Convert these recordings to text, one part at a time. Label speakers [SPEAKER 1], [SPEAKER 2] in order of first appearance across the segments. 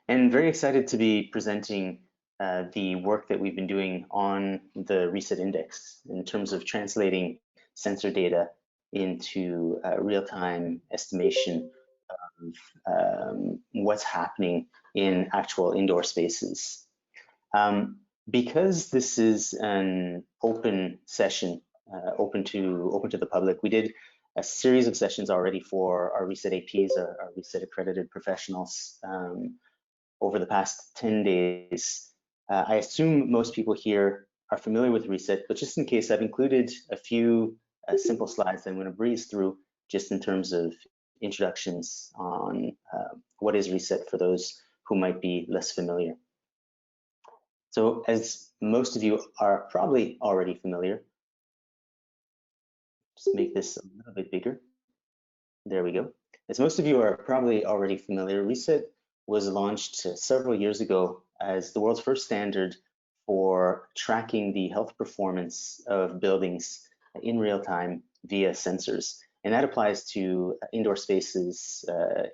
[SPEAKER 1] and very excited to be presenting the work that we've been doing on the RESET Index in terms of translating sensor data into real-time estimation of what's happening in actual indoor spaces. Because this is an open session, open to the public, we did a series of sessions already for our RESET APs, our RESET accredited professionals, over the past 10 days. I assume most people here are familiar with RESET, but just in case, I've included a few simple slides that I'm going to breeze through just in terms of introductions on what is RESET for those who might be less familiar. So as most of you are probably already familiar, just make this a little bit bigger. There we go. As most of you are probably already familiar, RESET was launched several years ago as the world's first standard for tracking the health performance of buildings in real time via sensors. And that applies to indoor spaces,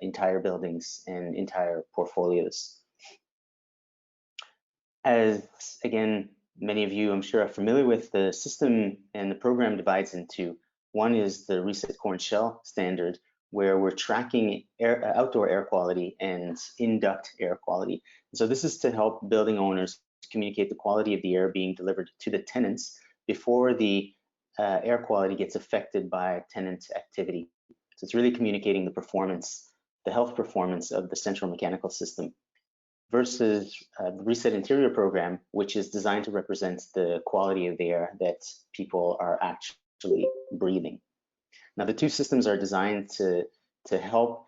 [SPEAKER 1] entire buildings, and entire portfolios. As, again, many of you, I'm sure, are familiar with, the system and the program divides into, one is the RESET core and shell standard, where we're tracking outdoor air quality and in-duct air quality. And so this is to help building owners communicate the quality of the air being delivered to the tenants before the air quality gets affected by tenant activity. So it's really communicating the performance, the health performance of the central mechanical system, versus the RESET Interior program, which is designed to represent the quality of the air that people are actually breathing. Now, the two systems are designed to help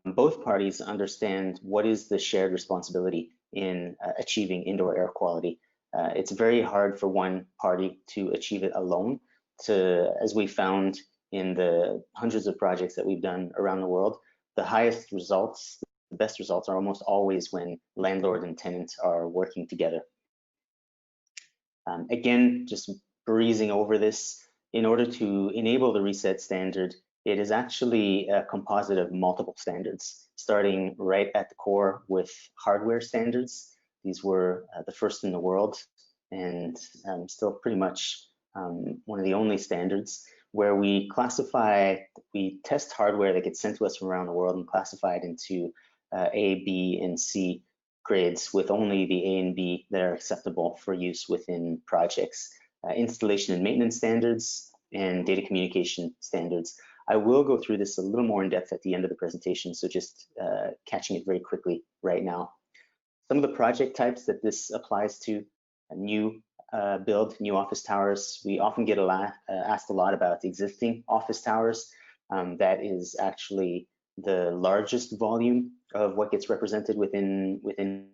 [SPEAKER 1] both parties understand what is the shared responsibility in achieving indoor air quality. It's very hard for one party to achieve it alone. As we found in the hundreds of projects that we've done around the world, the highest results, the best results are almost always when landlord and tenant are working together. Again, just breezing over this, in order to enable the RESET standard, it is actually a composite of multiple standards, starting right at the core with hardware standards. These were the first in the world and still pretty much one of the only standards, where we test hardware that gets sent to us from around the world and classify it into A, B, and C grades, with only the A and B that are acceptable for use within projects. Installation and maintenance standards, and data communication standards. I will go through this a little more in depth at the end of the presentation, so just catching it very quickly right now. Some of the project types that this applies to: a new build, new office towers. We often get asked a lot about existing office towers. That is actually the largest volume of what gets represented within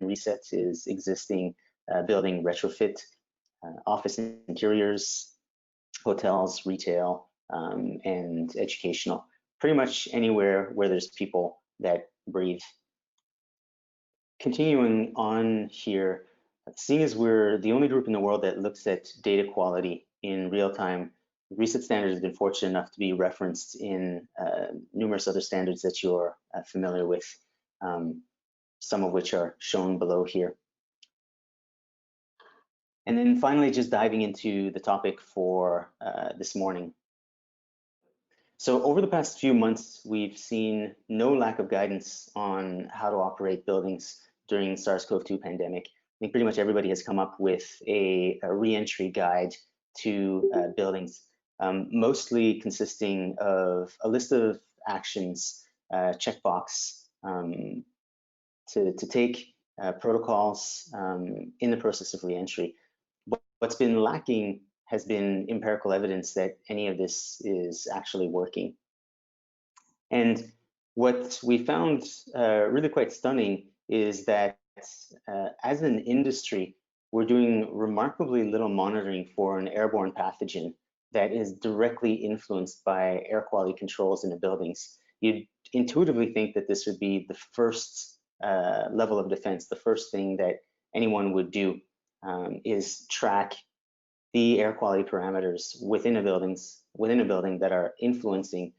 [SPEAKER 1] RESET, is existing building retrofit, office interiors, hotels, retail, and educational. Pretty much anywhere where there's people that breathe. Continuing on here, seeing as we're the only group in the world that looks at data quality in real time, RESET standards have been fortunate enough to be referenced in numerous other standards that you're familiar with, some of which are shown below here. And then finally, just diving into the topic for this morning. So over the past few months, we've seen no lack of guidance on how to operate buildings during SARS-CoV-2 pandemic. I think pretty much everybody has come up with a re-entry guide to buildings, mostly consisting of a list of actions, checkbox, to take protocols in the process of re-entry. What's been lacking has been empirical evidence that any of this is actually working. And what we found really quite stunning is that as an industry, we're doing remarkably little monitoring for an airborne pathogen that is directly influenced by air quality controls in the buildings. You'd intuitively think that this would be the first level of defense, the first thing that anyone would do, is track the air quality parameters within a building that are influencing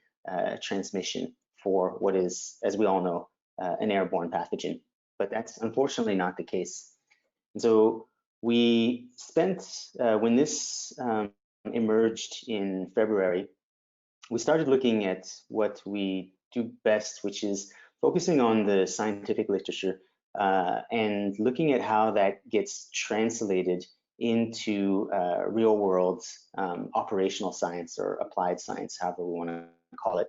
[SPEAKER 1] transmission for what is, as we all know, an airborne pathogen. but that's unfortunately not the case. And so we spent, when this emerged in February, we started looking at what we do best, which is focusing on the scientific literature and looking at how that gets translated into real world operational science or applied science, however we want to call it.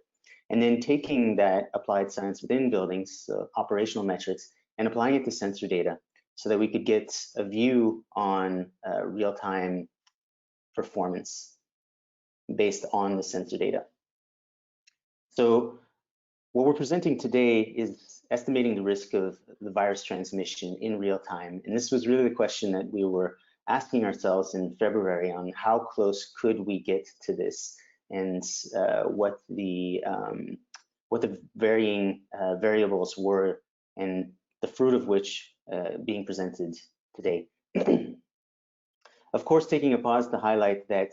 [SPEAKER 1] And then taking that applied science within buildings, so operational metrics, and applying it to sensor data so that we could get a view on real-time performance based on the sensor data. So what we're presenting today is estimating the risk of the virus transmission in real time. And this was really the question that we were asking ourselves in February on how close could we get to this, and what the varying variables were, and the fruit of which being presented today. Of course, taking a pause to highlight that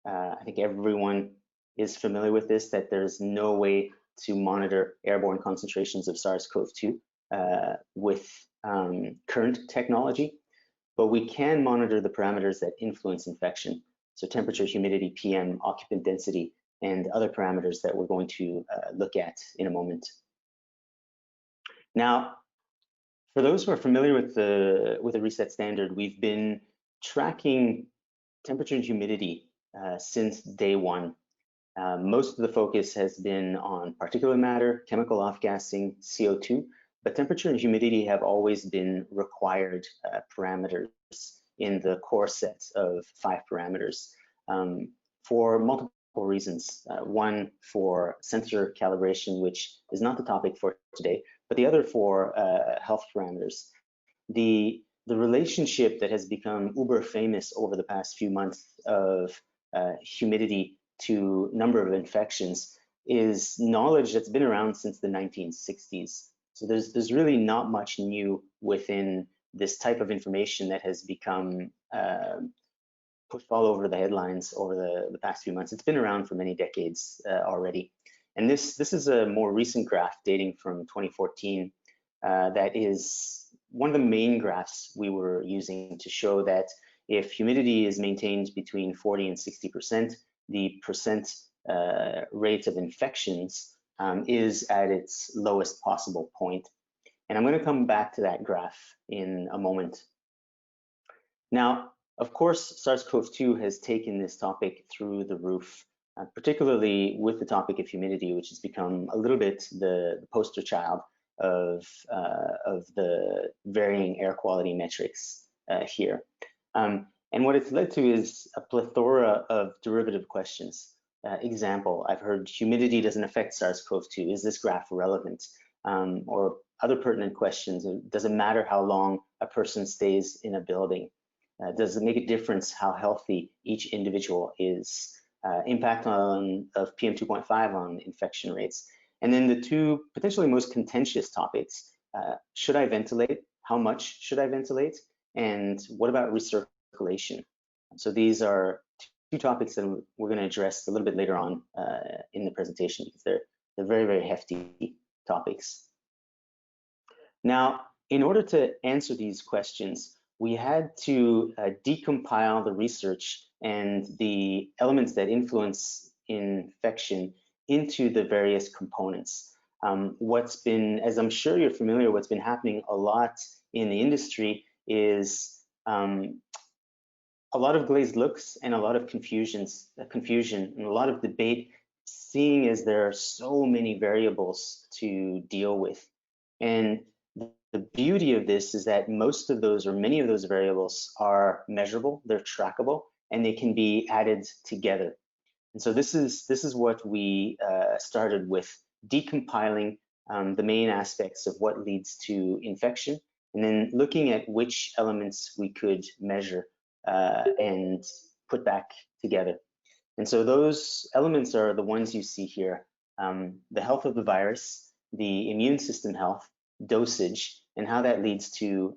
[SPEAKER 1] I think everyone is familiar with this, that there's no way to monitor airborne concentrations of SARS-CoV-2 with current technology, but we can monitor the parameters that influence infection. So temperature, humidity, PM, occupant density, and other parameters that we're going to look at in a moment. Now, for those who are familiar with the reset standard, we've been tracking temperature and humidity since day one. Most of the focus has been on particulate matter, chemical off-gassing, CO2, but temperature and humidity have always been required parameters in the core set of 5 parameters for multiple reasons. One, for sensor calibration, which is not the topic for today, but the other for health parameters. The relationship that has become uber famous over the past few months of humidity to number of infections is knowledge that's been around since the 1960s. So there's really not much new within this type of information that has become pushed all over the headlines over the past few months. It's been around for many decades already. And this is a more recent graph dating from 2014 that is one of the main graphs we were using to show that if humidity is maintained between 40 and 60%, the percent rate of infections is at its lowest possible point. And I'm going to come back to that graph in a moment. Now, of course, SARS-CoV-2 has taken this topic through the roof, particularly with the topic of humidity, which has become a little bit the poster child of the varying air quality metrics here. And what it's led to is a plethora of derivative questions. Example, I've heard humidity doesn't affect SARS-CoV-2. Is this graph relevant? Or other pertinent questions. Does it matter how long a person stays in a building? Does it make a difference how healthy each individual is? Impact of PM 2.5 on infection rates. And then the two potentially most contentious topics, should I ventilate? How much should I ventilate? And what about recirculation? So these are two topics that we're going to address a little bit later on in the presentation, because they're very, very hefty topics. Now, in order to answer these questions, we had to decompile the research and the elements that influence infection into the various components. What's been, as I'm sure you're familiar, what's been happening a lot in the industry is a lot of glazed looks and a lot of confusion and a lot of debate, seeing as there are so many variables to deal with. And the beauty of this is that most of those, or many of those variables, are measurable, they're trackable, and they can be added together. And so this is what we started with, decompiling the main aspects of what leads to infection, and then looking at which elements we could measure and put back together. And so those elements are the ones you see here: the health of the virus, the immune system health, dosage, and how that leads to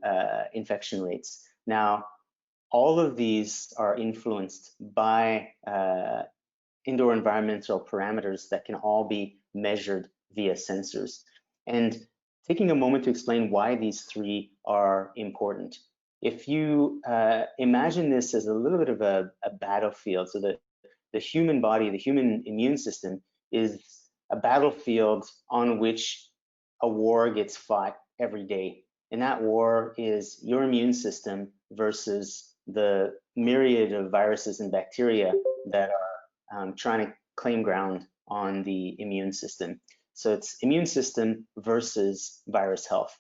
[SPEAKER 1] infection rates. Now, all of these are influenced by indoor environmental parameters that can all be measured via sensors. And taking a moment to explain why these three are important. If you imagine this as a little bit of a battlefield, so that the human body, the human immune system, is a battlefield on which a war gets fought every day. And that war is your immune system versus the myriad of viruses and bacteria that are trying to claim ground on the immune system. So it's immune system versus virus health.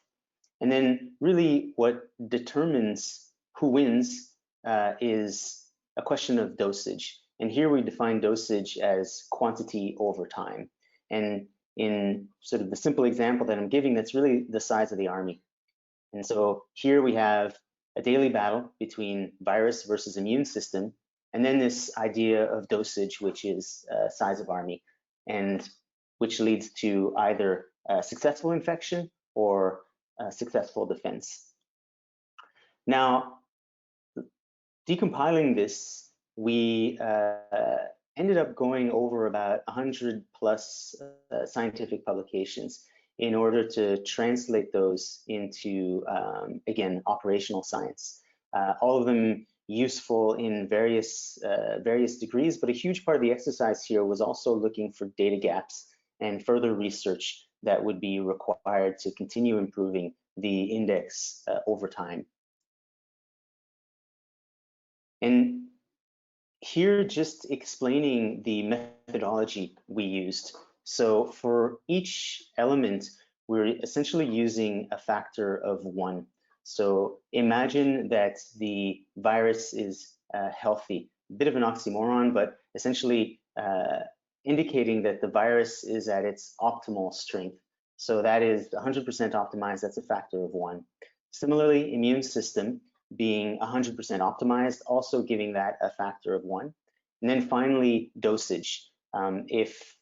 [SPEAKER 1] And then really what determines who wins is a question of dosage. And here we define dosage as quantity over time. And in sort of the simple example that I'm giving, that's really the size of the army. And so here we have a daily battle between virus versus immune system, and then this idea of dosage, which is size of army, and which leads to either successful infection or successful defense. Now, decompiling this, we ended up going over about 100 plus scientific publications in order to translate those into, again, operational science. All of them useful in various degrees, but a huge part of the exercise here was also looking for data gaps and further research that would be required to continue improving the index over time. And here, just explaining the methodology we used. So for each element, we're essentially using a factor of 1. So imagine that the virus is healthy, a bit of an oxymoron, but essentially indicating that the virus is at its optimal strength. So that is 100% optimized, that's a factor of 1. Similarly, immune system being 100% optimized, also giving that a factor of 1. And then finally, dosage. If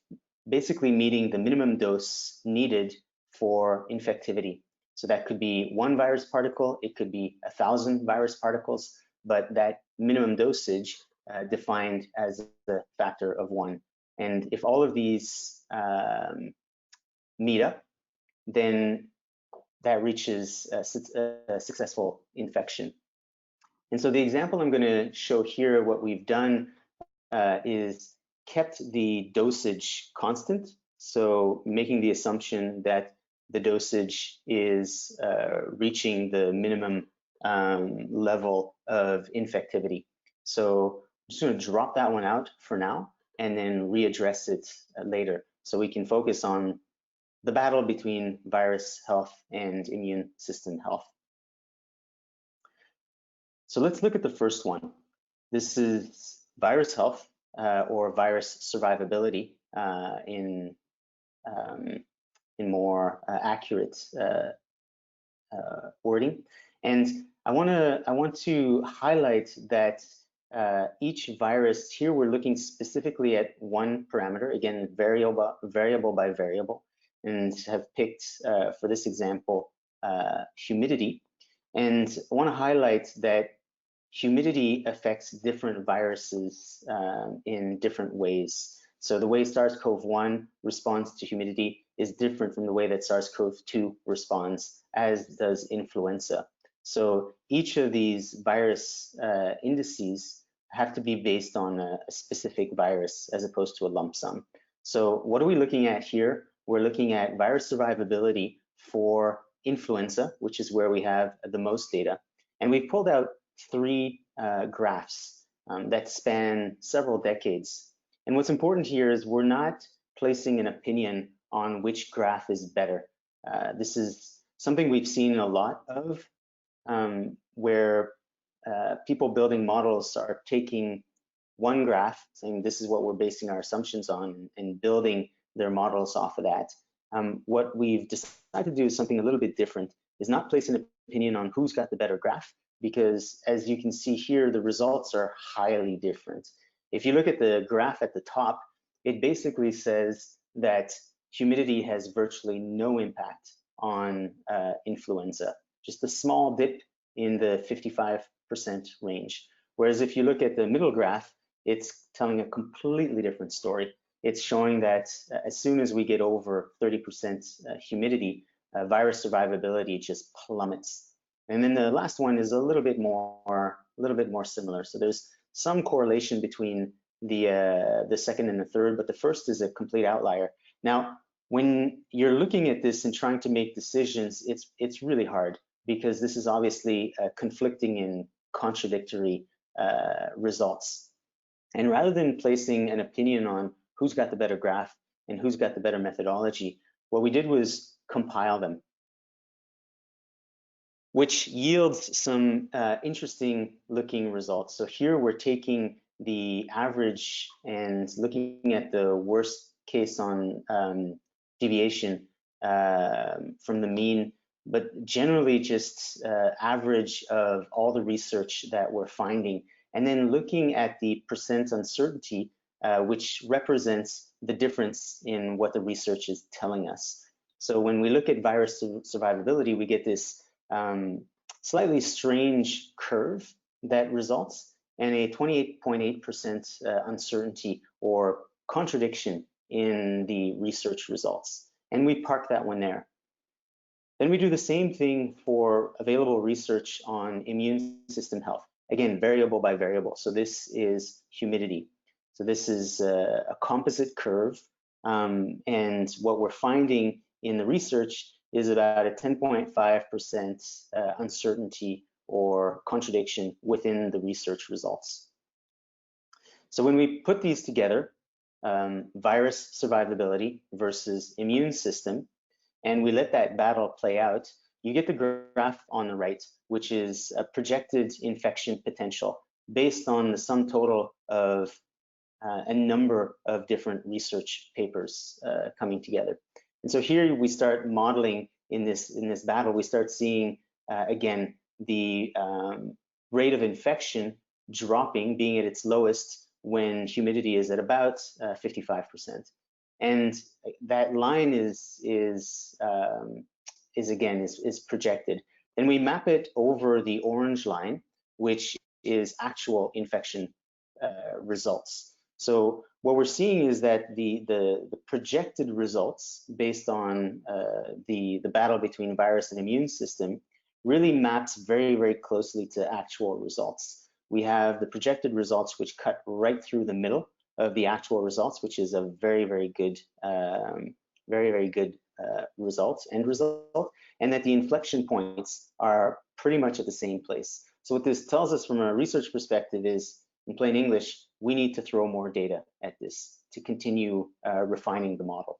[SPEAKER 1] basically meeting the minimum dose needed for infectivity. So that could be 1 virus particle, it could be 1,000 virus particles, but that minimum dosage defined as the factor of 1. And if all of these meet up, then that reaches a successful infection. And so the example I'm going to show here, what we've done is kept the dosage constant. So making the assumption that the dosage is reaching the minimum level of infectivity. So I'm just going to drop that one out for now and then readdress it later, so we can focus on the battle between virus health and immune system health. So let's look at the first one. This is virus health or virus survivability in more accurate wording. And I want to highlight that each virus here, we're looking specifically at one parameter, again, variable by variable, and have picked for this example humidity. And I want to highlight that humidity affects different viruses in different ways. So the way SARS-CoV-1 responds to humidity is different from the way that SARS-CoV-2 responds, as does influenza. So each of these virus indices have to be based on a specific virus as opposed to a lump sum. So what are we looking at here? We're looking at virus survivability for influenza, which is where we have the most data. And we've pulled out 3 graphs that span several decades. And what's important here is we're not placing an opinion on which graph is better. This is something we've seen a lot of, where people building models are taking one graph, saying this is what we're basing our assumptions on, and building their models off of that. What we've decided to do is something a little bit different, is not place an opinion on who's got the better graph, because as you can see here, the results are highly different. If you look at the graph at the top, it basically says that humidity has virtually no impact on influenza, just a small dip in the 55% range. Whereas if you look at the middle graph, it's telling a completely different story. It's showing that as soon as we get over 30% humidity, virus survivability just plummets. And then the last one is a little bit more similar. So there's some correlation between the second and the third, but the first is a complete outlier. Now, when you're looking at this and trying to make decisions, it's really hard, because this is obviously conflicting and contradictory results. And rather than placing an opinion on who's got the better graph and who's got the better methodology, what we did was compile them, which yields some interesting looking results. So here we're taking the average and looking at the worst case on deviation from the mean, but generally just average of all the research that we're finding, and then looking at the percent uncertainty, which represents the difference in what the research is telling us. So when we look at virus survivability, we get this slightly strange curve that results, and a 28.8% uncertainty or contradiction in the research results. And we park that one there. Then we do the same thing for available research on immune system health. Again, variable by variable. So this is humidity. So this is a composite curve. And what we're finding in the research is about a 10.5% uncertainty or contradiction within the research results. So when we put these together, virus survivability versus immune system, and we let that battle play out, you get the graph on the right, which is a projected infection potential based on the sum total of a number of different research papers coming together. And so here we start modeling in this battle. We start seeing again the rate of infection dropping, being at its lowest when humidity is at about 55%. And that line is projected. Then we map it over the orange line, which is actual infection results. So what we're seeing is that the projected results based on the battle between virus and immune system really maps very, very closely to actual results. We have the projected results which cut right through the middle of the actual results, which is a very, very good result, end result, and that the inflection points are pretty much at the same place. So what this tells us from a research perspective is, in plain English, we need to throw more data at this to continue refining the model.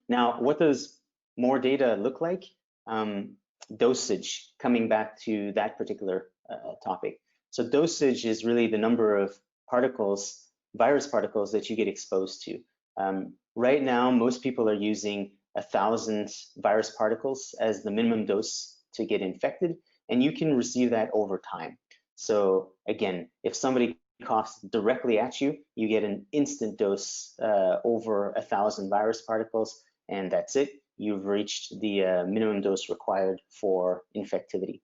[SPEAKER 1] Now, what does more data look like? Dosage, coming back to that particular topic. So dosage is really the number of particles, virus particles, that you get exposed to. Right now, most people are using 1,000 virus particles as the minimum dose to get infected, and you can receive that over time. So again, if somebody coughs directly at you, you get an instant dose over 1,000 virus particles, and that's it. You've reached the minimum dose required for infectivity.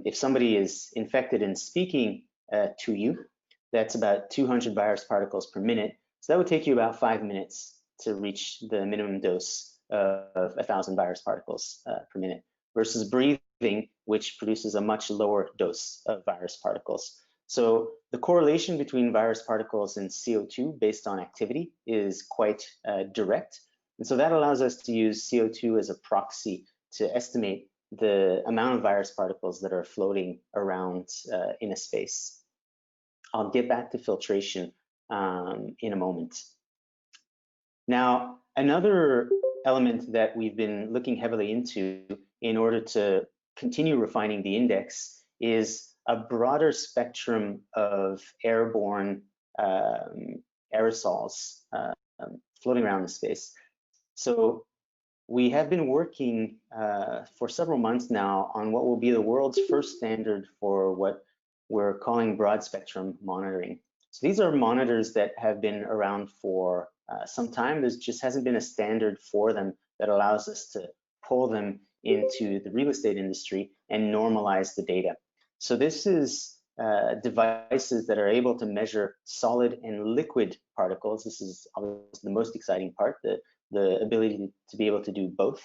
[SPEAKER 1] If somebody is infected and speaking to you, that's about 200 virus particles per minute. So that would take you about 5 minutes to reach the minimum dose of 1,000 virus particles per minute, versus breathing, which produces a much lower dose of virus particles. So the correlation between virus particles and CO2 based on activity is quite direct. And so that allows us to use CO2 as a proxy to estimate the amount of virus particles that are floating around in a space. I'll get back to filtration in a moment. Now, another element that we've been looking heavily into in order to continue refining the index is a broader spectrum of airborne aerosols floating around the space. So we have been working for several months now on what will be the world's first standard for what we're calling broad spectrum monitoring. So these are monitors that have been around for some time. There just hasn't been a standard for them that allows us to pull them into the real estate industry and normalize the data. So this is devices that are able to measure solid and liquid particles. This is obviously the most exciting part, the the ability to be able to do both.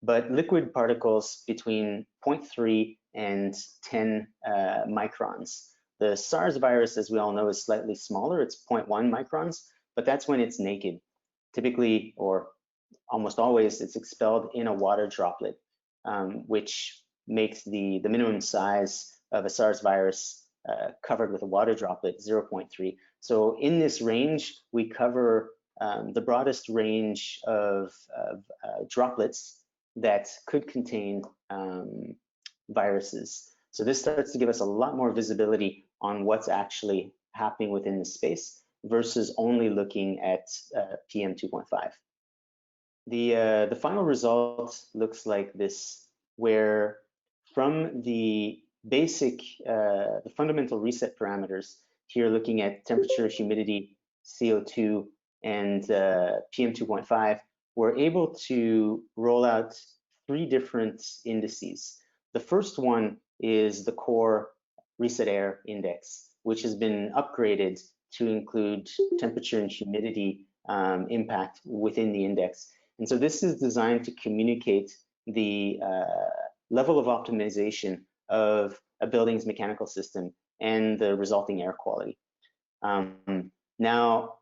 [SPEAKER 1] But liquid particles between 0.3 and 10 microns. The SARS virus, as we all know, is slightly smaller. It's 0.1 microns, but that's when it's naked. Typically, or almost always, it's expelled in a water droplet, which makes the minimum size of a SARS virus covered with a water droplet 0.3. So in this range, we cover the broadest range of droplets that could contain viruses. So this starts to give us a lot more visibility on what's actually happening within the space versus only looking at PM 2.5. The final result looks like this, where from the basic, the fundamental reset parameters, here looking at temperature, humidity, CO2, and PM 2.5, we're able to roll out 3 different indices. The first one is the core reset air index, which has been upgraded to include temperature and humidity impact within the index. And so this is designed to communicate the level of optimization of a building's mechanical system and the resulting air quality. Now,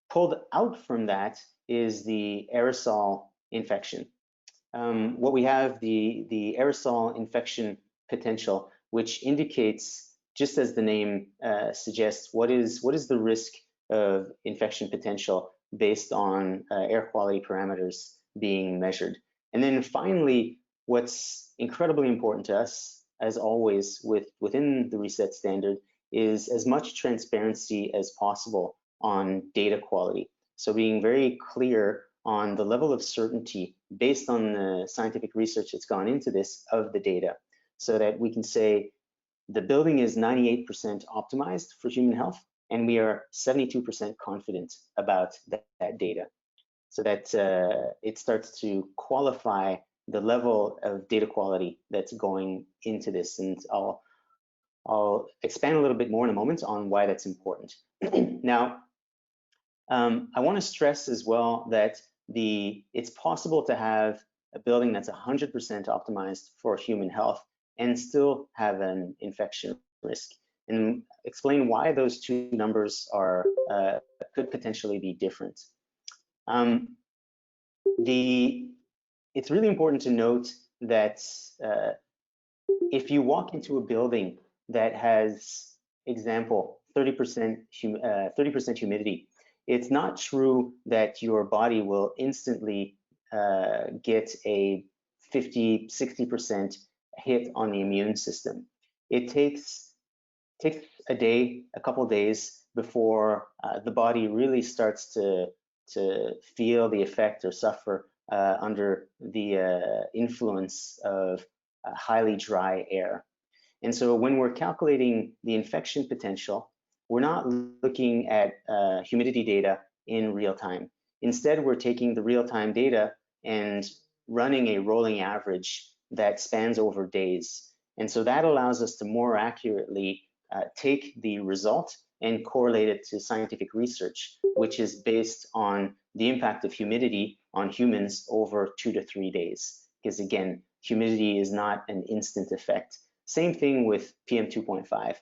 [SPEAKER 1] pulled out from that is the aerosol infection. What we have, the aerosol infection potential, which indicates, just as the name suggests, what is the risk of infection potential based on air quality parameters being measured. And then finally, what's incredibly important to us, as always, within the reset standard, is as much transparency as possible on data quality. So being very clear on the level of certainty based on the scientific research that's gone into this of the data, so that we can say the building is 98% optimized for human health, and we are 72% confident about that data, so that it starts to qualify the level of data quality that's going into this. And I'll expand a little bit more in a moment on why that's important. Now, I want to stress as well that it's possible to have a building that's 100% optimized for human health and still have an infection risk, and explain why those two numbers are could potentially be different. It's really important to note that if you walk into a building that has, example, 30% humidity, it's not true that your body will instantly get a 50, 60% hit on the immune system. It takes a day, a couple of days before the body really starts to feel the effect or suffer under the influence of highly dry air. And so when we're calculating the infection potential, we're not looking at humidity data in real time. Instead, we're taking the real-time data and running a rolling average that spans over days. And so that allows us to more accurately take the result and correlate it to scientific research, which is based on the impact of humidity on humans over 2 to 3 days. Because again, humidity is not an instant effect. Same thing with PM 2.5.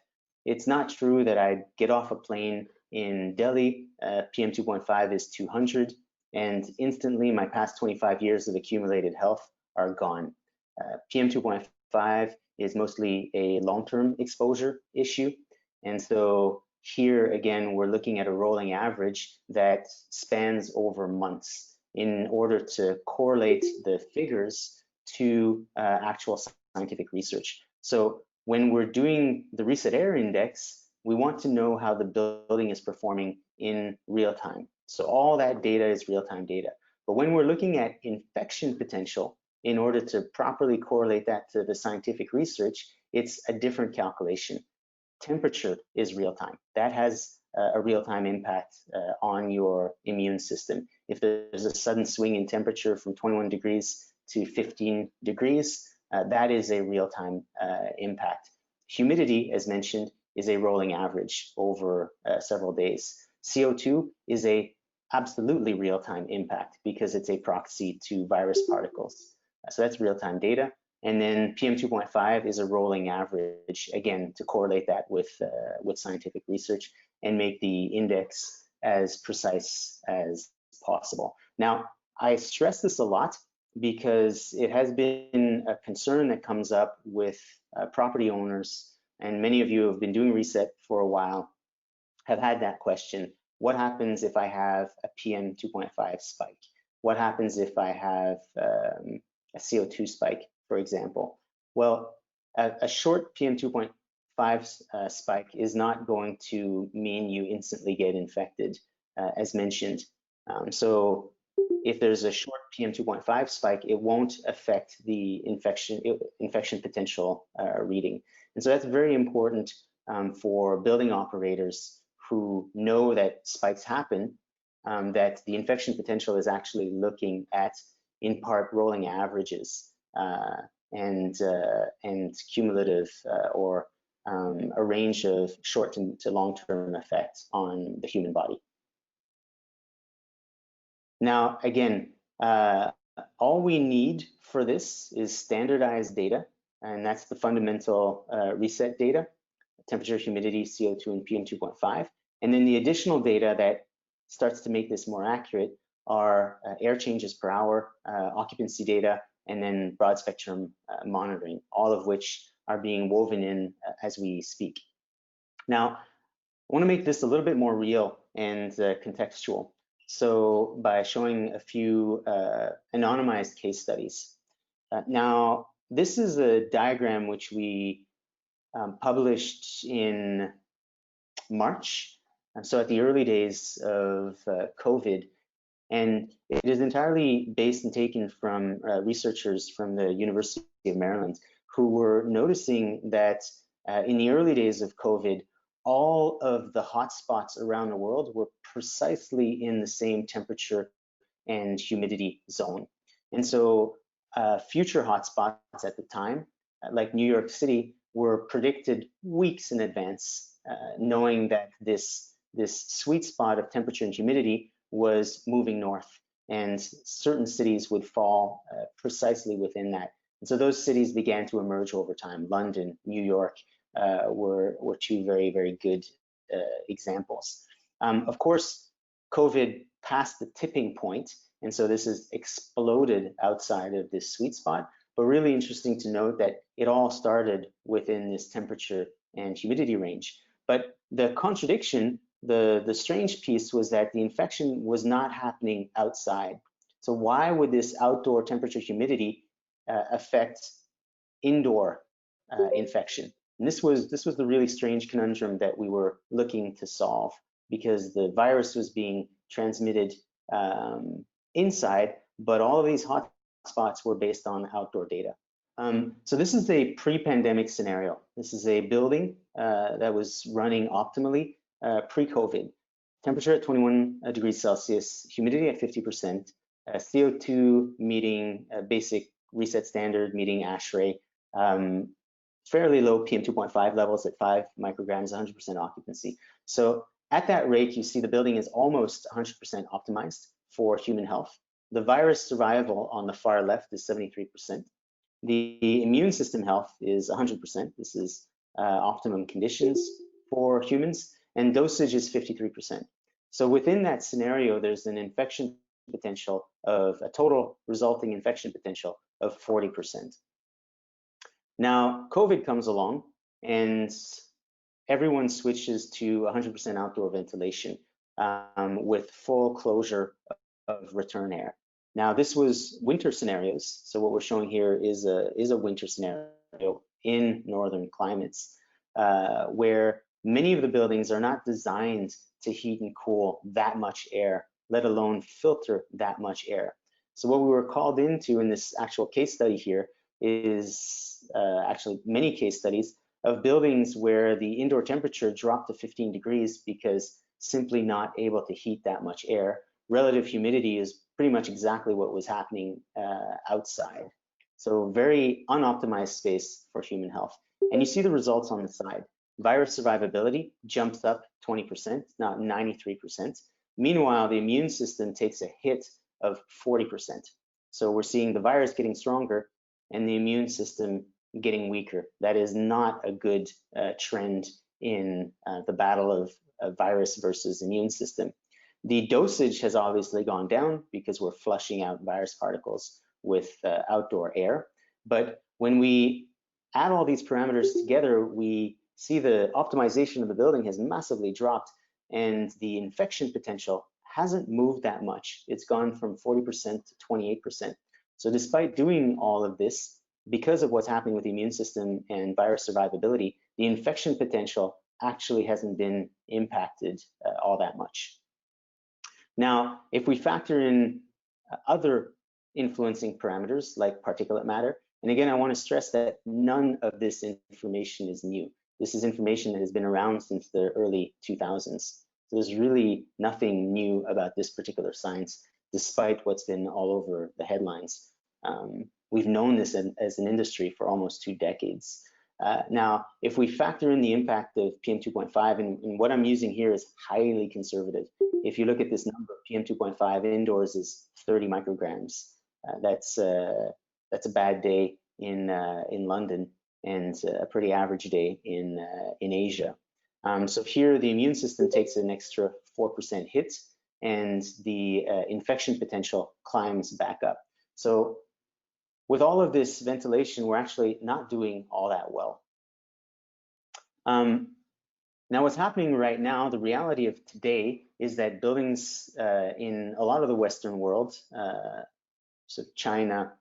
[SPEAKER 1] It's not true that I get off a plane in Delhi, PM 2.5 is 200, and instantly my past 25 years of accumulated health are gone. PM 2.5 is mostly a long-term exposure issue. And so here again, we're looking at a rolling average that spans over months in order to correlate the figures to actual scientific research. So when we're doing the reset air index, we want to know how the building is performing in real time. So all that data is real-time data. But when we're looking at infection potential, in order to properly correlate that to the scientific research, it's a different calculation. Temperature is real-time. That has a real-time impact on your immune system. If there's a sudden swing in temperature from 21 degrees to 15 degrees, that is a real-time impact. Humidity, as mentioned, is a rolling average over several days. CO2 is a absolutely real-time impact because it's a proxy to virus particles. So that's real-time data. And then PM2.5 is a rolling average, again, to correlate that with scientific research and make the index as precise as possible. Now, I stress this a lot because it has been a concern that comes up with property owners, and many of you have been doing reset for a while, have had that question. What happens if I have a PM 2.5 spike? What happens if I have a CO2 spike, for example? Well, a short PM 2.5 spike is not going to mean you instantly get infected, as mentioned. So if there's a short PM 2.5 spike, it won't affect the infection potential reading. And so that's very important for building operators who know that spikes happen, that the infection potential is actually looking at, in part, rolling averages and cumulative or a range of short to long-term effects on the human body. Now, again, all we need for this is standardized data, and that's the fundamental reset data, temperature, humidity, CO2, and PM2.5. And then the additional data that starts to make this more accurate are air changes per hour, occupancy data, and then broad spectrum monitoring, all of which are being woven in as we speak. Now, I want to make this a little bit more real and contextual. So by showing a few anonymized case studies. Now, this is a diagram which we published in March, so at the early days of COVID, and it is entirely based and taken from researchers from the University of Maryland who were noticing that in the early days of COVID, all of the hotspots around the world were precisely in the same temperature and humidity zone. And so future hotspots at the time, like New York City, were predicted weeks in advance, knowing that this sweet spot of temperature and humidity was moving north, and certain cities would fall precisely within that. And so those cities began to emerge over time. London, New York were two very, very good examples. Of course, COVID passed the tipping point, and so this has exploded outside of this sweet spot. But really interesting to note that it all started within this temperature and humidity range. But the contradiction, the strange piece, was that the infection was not happening outside. So why would this outdoor temperature humidity affect indoor infection? And this was the really strange conundrum that we were looking to solve, because the virus was being transmitted inside, but all of these hotspots were based on outdoor data. So this is a pre-pandemic scenario. This is a building that was running optimally pre-COVID. Temperature at 21 degrees Celsius, humidity at 50%, CO2 meeting basic reset standard, meeting ASHRAE, fairly low PM2.5 levels at 5 micrograms, 100% occupancy. So at that rate, you see the building is almost 100% optimized for human health. The virus survival on the far left is 73%. The immune system health is 100%. This is optimum conditions for humans, and dosage is 53%. So within that scenario, there's an infection potential of a total resulting infection potential of 40%. Now, COVID comes along and everyone switches to 100% outdoor ventilation with full closure of return air. Now, this was winter scenarios. So what we're showing here is a winter scenario in northern climates where many of the buildings are not designed to heat and cool that much air, let alone filter that much air. So what we were called into in this actual case study here is actually many case studies of buildings where the indoor temperature dropped to 15 degrees because simply not able to heat that much air. Relative humidity is pretty much exactly what was happening outside. So very unoptimized space for human health. And you see the results on the side. Virus survivability jumps up 20%, now 93%. Meanwhile, the immune system takes a hit of 40%. So we're seeing the virus getting stronger and the immune system getting weaker. That is not a good trend in the battle of virus versus immune system. The dosage has obviously gone down because we're flushing out virus particles with outdoor air. But when we add all these parameters together, we see the optimization of the building has massively dropped, and the infection potential hasn't moved that much. It's gone from 40% to 28%. So despite doing all of this, because of what's happening with the immune system and virus survivability, the infection potential actually hasn't been impacted all that much. Now, if we factor in other influencing parameters like particulate matter, and again, I want to stress that none of this information is new. This is information that has been around since the early 2000s. So there's really nothing new about this particular science, despite what's been all over the headlines. We've known this as an industry for almost 2 decades. Now, if we factor in the impact of PM2.5, and what I'm using here is highly conservative. If you look at this number, PM2.5 indoors is 30 micrograms. That's a bad day in London and a pretty average day in Asia. So here the immune system takes an extra 4% hit, and the infection potential climbs back up. So with all of this ventilation, we're actually not doing all that well. Now, what's happening right now, the reality of today is that buildings in a lot of the Western world, so China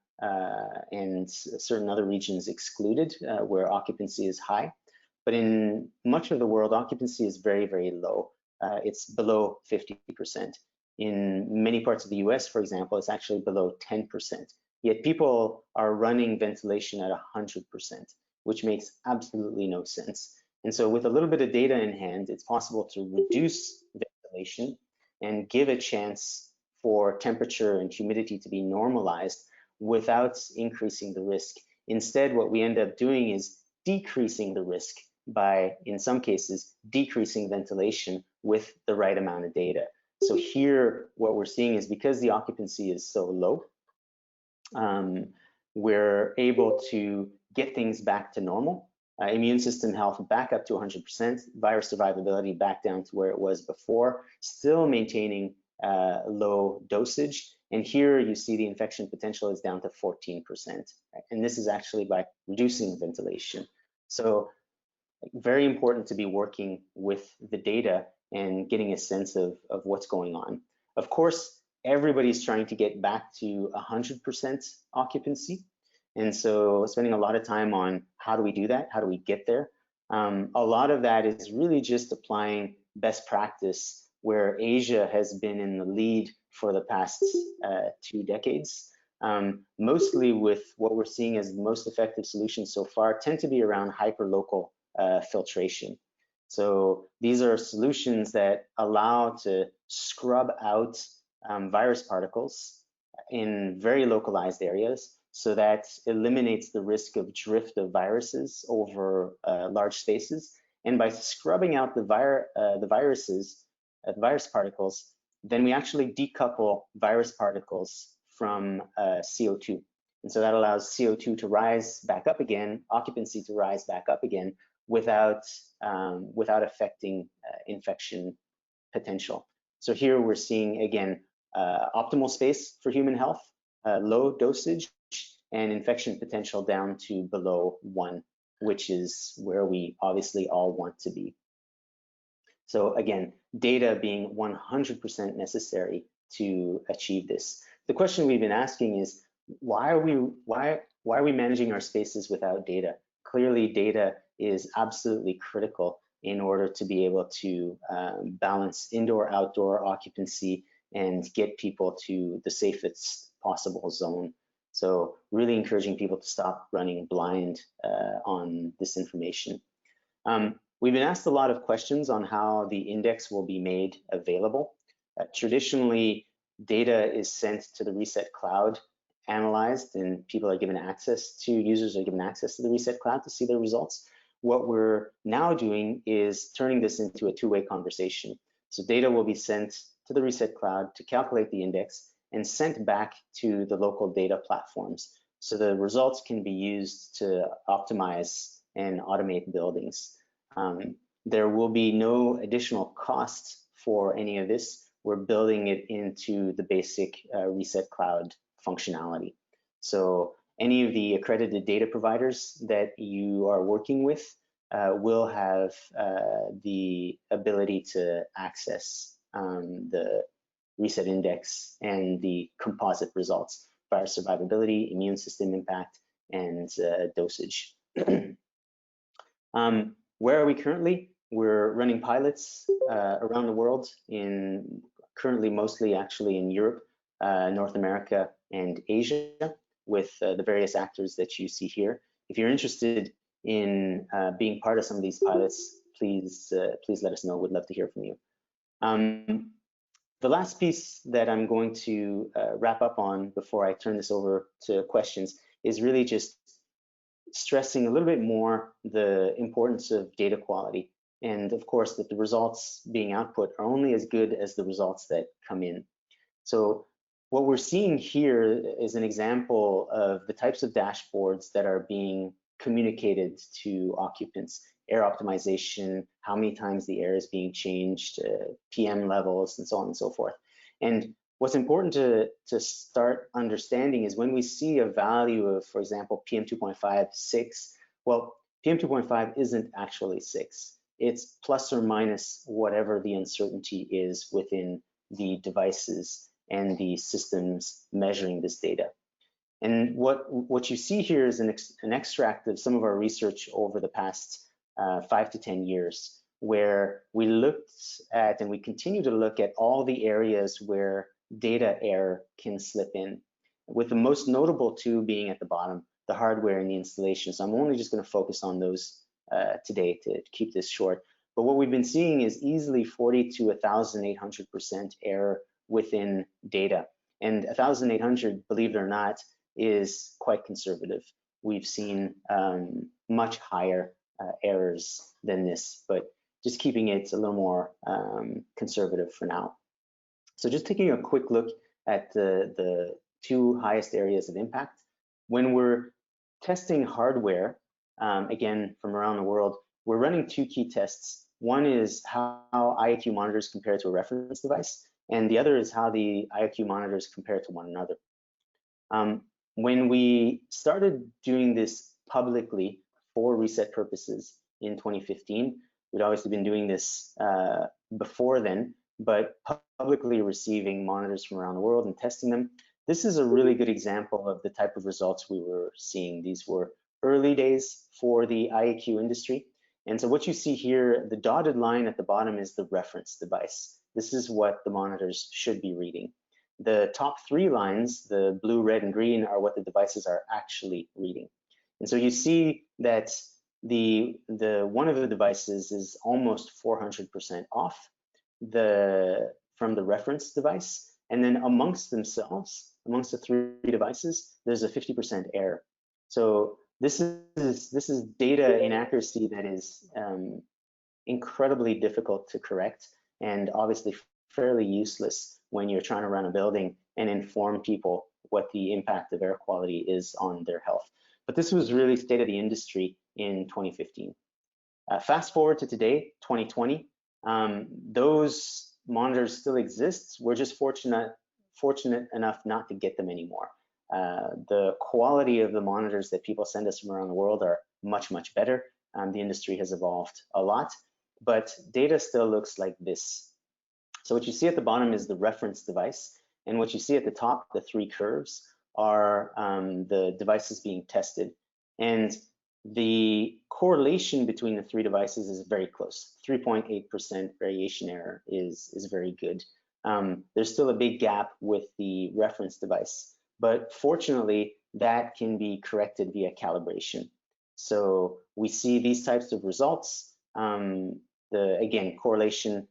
[SPEAKER 1] and certain other regions excluded, where occupancy is high, but in much of the world, occupancy is very, very low. It's below 50%. In many parts of the US, for example, it's actually below 10%. Yet people are running ventilation at 100%, which makes absolutely no sense. And so with a little bit of data in hand, it's possible to reduce ventilation and give a chance for temperature and humidity to be normalized without increasing the risk. Instead, what we end up doing is decreasing the risk by, in some cases, decreasing ventilation with the right amount of data. So here, what we're seeing is because the occupancy is so low, we're able to get things back to normal. Immune system health back up to 100%, virus survivability back down to where it was before, still maintaining low dosage. And here you see the infection potential is down to 14%. Right? And this is actually by reducing ventilation. So very important to be working with the data and getting a sense of what's going on. Of course, everybody's trying to get back to 100% occupancy. And so spending a lot of time on how do we do that? How do we get there? A lot of that is really just applying best practice where Asia has been in the lead for the past 2 decades. Mostly with what we're seeing as the most effective solutions so far tend to be around hyperlocal filtration. So these are solutions that allow to scrub out virus particles in very localized areas, so that eliminates the risk of drift of viruses over large spaces. And by scrubbing out the virus particles, then we actually decouple virus particles from CO2. And so that allows CO2 to rise back up again, occupancy to rise back up again without affecting infection potential. So here we're seeing, again, optimal space for human health, low dosage, and infection potential down to below 1, which is where we obviously all want to be. So again, data being 100% necessary to achieve this. The question we've been asking is, why are we managing our spaces without data? Clearly, data is absolutely critical in order to be able to balance indoor-outdoor occupancy and get people to the safest possible zone. So really encouraging people to stop running blind on this information. We've been asked a lot of questions on how the index will be made available. Traditionally, data is sent to the Reset Cloud, analyzed, and people are given access to, users are given access to the Reset Cloud to see their results. What we're now doing is turning this into a two-way conversation. So data will be sent to the reset cloud to calculate the index and sent back to the local data platforms. So the results can be used to optimize and automate buildings. There will be no additional cost for any of this. We're building it into the basic Reset Cloud functionality. So any of the accredited data providers that you are working with will have the ability to access the reset index and the composite results: virus survivability, immune system impact, and dosage. Where are we currently? We're running pilots around the world, currently mostly actually in Europe, North America, and Asia, with the various actors that you see here. If you're interested in being part of some of these pilots, please let us know. We'd love to hear from you. The last piece that I'm going to wrap up on before I turn this over to questions is really just stressing a little bit more the importance of data quality, and of course that the results being output are only as good as the results that come in. So what we're seeing here is an example of the types of dashboards that are being communicated to occupants: air optimization, how many times the air is being changed, PM levels, and so on and so forth. And what's important to start understanding is when we see a value of, for example, PM 2.5, 6, well, PM 2.5 isn't actually 6. It's plus or minus whatever the uncertainty is within the devices and the systems measuring this data. And what you see here is an extract of some of our research over the past 5 to 10 years, where we looked at, and we continue to look at, all the areas where data error can slip in, with the most notable two being at the bottom, the hardware and the installation. So I'm only just going to focus on those today to keep this short. But what we've been seeing is easily 40 to 1,800% error within data. And 1,800, believe it or not, is quite conservative. We've seen much higher errors than this, but just keeping it a little more conservative for now. So just taking a quick look at the two highest areas of impact. When we're testing hardware, again, from around the world, we're running two key tests. One is how IAQ monitors compare to a reference device, and the other is how the IAQ monitors compare to one another. When we started doing this publicly for reset purposes in 2015, we'd obviously been doing this before then, but publicly receiving monitors from around the world and testing them. This is a really good example of the type of results we were seeing. These were early days for the IAQ industry. And so what you see here, the dotted line at the bottom is the reference device. This is what the monitors should be reading. The top three lines, the blue, red, and green, are what the devices are actually reading. And so you see that the one of the devices is almost 400% off from the reference device, and then amongst themselves, amongst the three devices, there's a 50% error. So this is data inaccuracy that is incredibly difficult to correct, and obviously fairly useless when you're trying to run a building and inform people what the impact of air quality is on their health. But this was really state of the industry in 2015. Fast forward to today, 2020, those monitors still exist. We're just fortunate enough not to get them anymore. The quality of the monitors that people send us from around the world are much, much better. The industry has evolved a lot, but data still looks like this. So what you see at the bottom is the reference device, and what you see at the top, the three curves, are the devices being tested. And the correlation between the three devices is very close. 3.8% variation error is very good. There's still a big gap with the reference device, but fortunately, that can be corrected via calibration. So we see these types of results. Again, correlation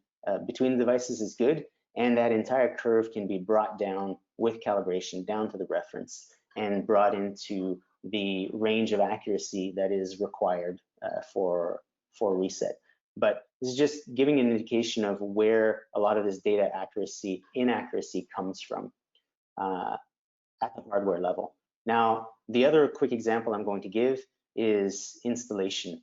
[SPEAKER 1] between the devices is good, and that entire curve can be brought down with calibration down to the reference and brought into the range of accuracy that is required for reset. But this is just giving an indication of where a lot of this data inaccuracy comes from at the hardware level. Now, the other quick example I'm going to give is installation.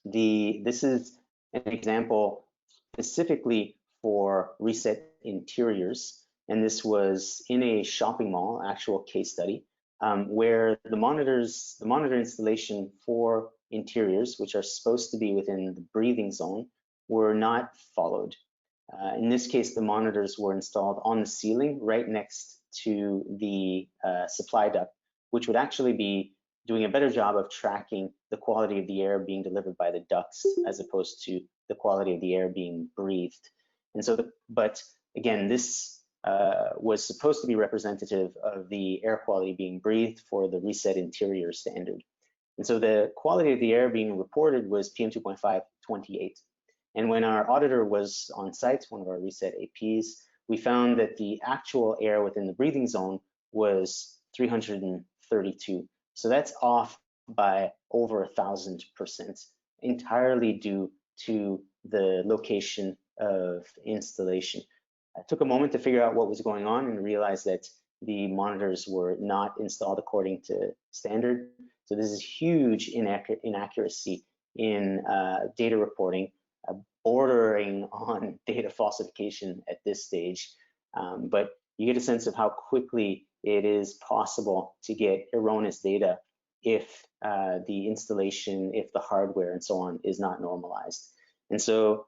[SPEAKER 1] This is an example specifically for reset interiors, and this was in a shopping mall, actual case study, where the monitor installation for interiors, which are supposed to be within the breathing zone, were not followed. In this case, the monitors were installed on the ceiling right next to the supply duct, which would actually be doing a better job of tracking the quality of the air being delivered by the ducts as opposed to the quality of the air being breathed. And so, but again, this was supposed to be representative of the air quality being breathed for the reset interior standard. And so the quality of the air being reported was PM2.5 28. And when our auditor was on site, one of our reset APs, we found that the actual air within the breathing zone was 332. So that's off by over 1,000%, entirely due to the location of installation. I took a moment to figure out what was going on and realized that the monitors were not installed according to standard. So this is huge inaccuracy in data reporting, bordering on data falsification at this stage. But you get a sense of how quickly it is possible to get erroneous data if the installation, if the hardware and so on is not normalized. And so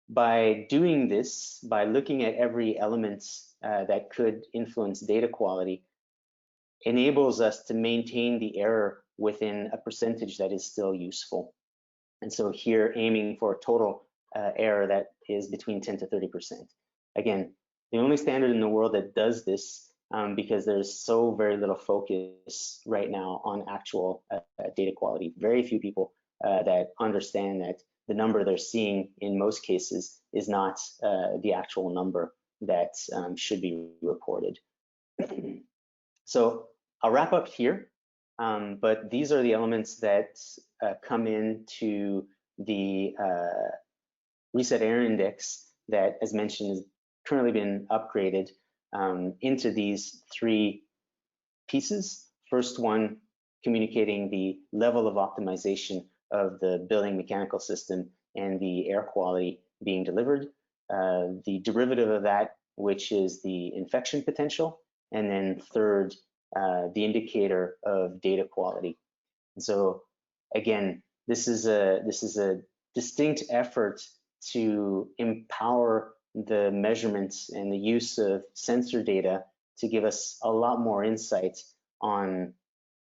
[SPEAKER 1] by doing this, by looking at every element that could influence data quality, enables us to maintain the error within a percentage that is still useful. And so here aiming for a total error that is between 10 to 30%. Again, the only standard in the world that does this, because there's so very little focus right now on actual data quality. Very few people that understand that the number they're seeing in most cases is not the actual number that should be reported. So I'll wrap up here, but these are the elements that come into the Reset Air Index that, as mentioned, has currently been upgraded into these three pieces. First one, communicating the level of optimization of the building mechanical system and the air quality being delivered. The derivative of that, which is the infection potential. And then third, the indicator of data quality. And so again, this is a distinct effort to empower the measurements and the use of sensor data to give us a lot more insight on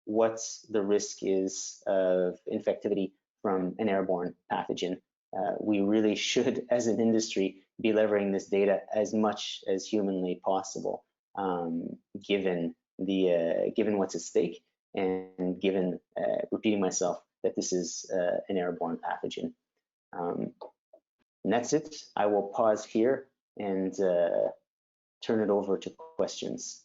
[SPEAKER 1] what the risk is of infectivity from an airborne pathogen. We really should, as an industry, be leveraging this data as much as humanly possible, given what's at stake, and given, repeating myself, that this is an airborne pathogen. And that's it. I will pause here and turn it over to questions.